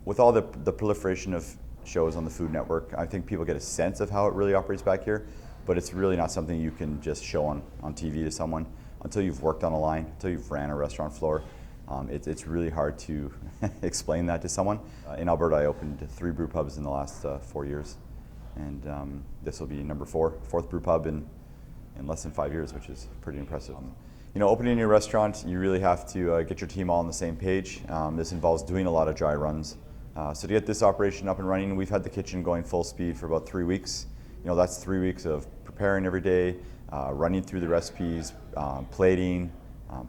With all the proliferation of shows on the Food Network, I think people get a sense of how it really operates back here, but it's really not something you can just show on TV to someone until you've worked on a line, until you've ran a restaurant floor. It's really hard to explain that to someone. In Alberta, I opened 3 brew pubs in the last 4 years, and this will be number 4th brew pub in less than 5 years, which is pretty impressive. You know, opening a new restaurant, you really have to get your team all on the same page. This involves doing a lot of dry runs. So to get this operation up and running, we've had the kitchen going full speed for about 3 weeks. You know, that's 3 weeks of preparing every day, running through the recipes, plating,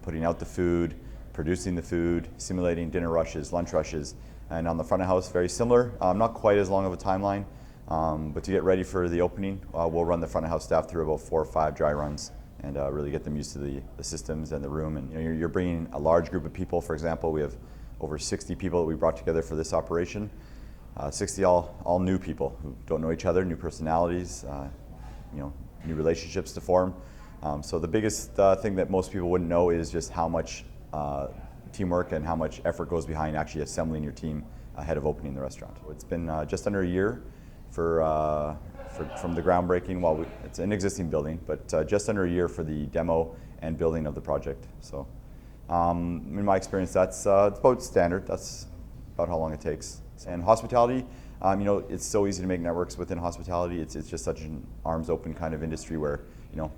putting out the food, producing the food, simulating dinner rushes, lunch rushes. And on the front of house, very similar. Not quite as long of a timeline, but to get ready for the opening, we'll run the front of house staff through about 4 or 5 dry runs and really get them used to the systems and the room. And you know, you're bringing a large group of people. For example, we have over 60 people that we brought together for this operation. 60 all new people who don't know each other, new personalities, you know, new relationships to form. So the biggest thing that most people wouldn't know is just how much teamwork and how much effort goes behind actually assembling your team ahead of opening the restaurant. It's been just under a year from the groundbreaking. Well, it's an existing building, but just under a year for the demo and building of the project. So in my experience, that's it's about standard. That's about how long it takes. And hospitality, you know, it's so easy to make networks within hospitality. It's just such an arms open kind of industry where, you know,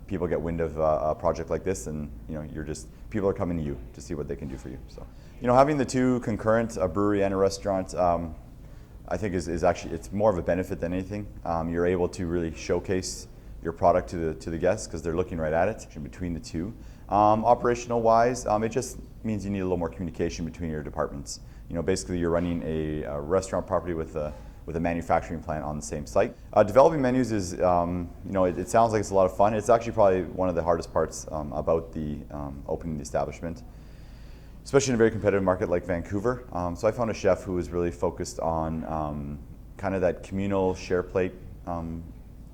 people get wind of a project like this, and you know, people are coming to you to see what they can do for you. So, you know, having the two concurrent, a brewery and a restaurant, I think is actually, it's more of a benefit than anything. You're able to really showcase your product to the guests because they're looking right at it in between the two. Operational wise, it just means you need a little more communication between your departments. You know, basically you're running a restaurant property with a manufacturing plant on the same site. Developing menus is, you know, it sounds like it's a lot of fun. It's actually probably one of the hardest parts about the opening the establishment, especially in a very competitive market like Vancouver. So I found a chef who was really focused on kind of that communal share plate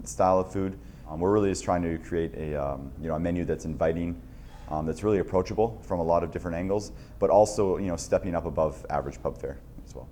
style of food. We're really just trying to create a you know, a menu that's inviting, that's really approachable from a lot of different angles, but also, you know, stepping up above average pub fare as well.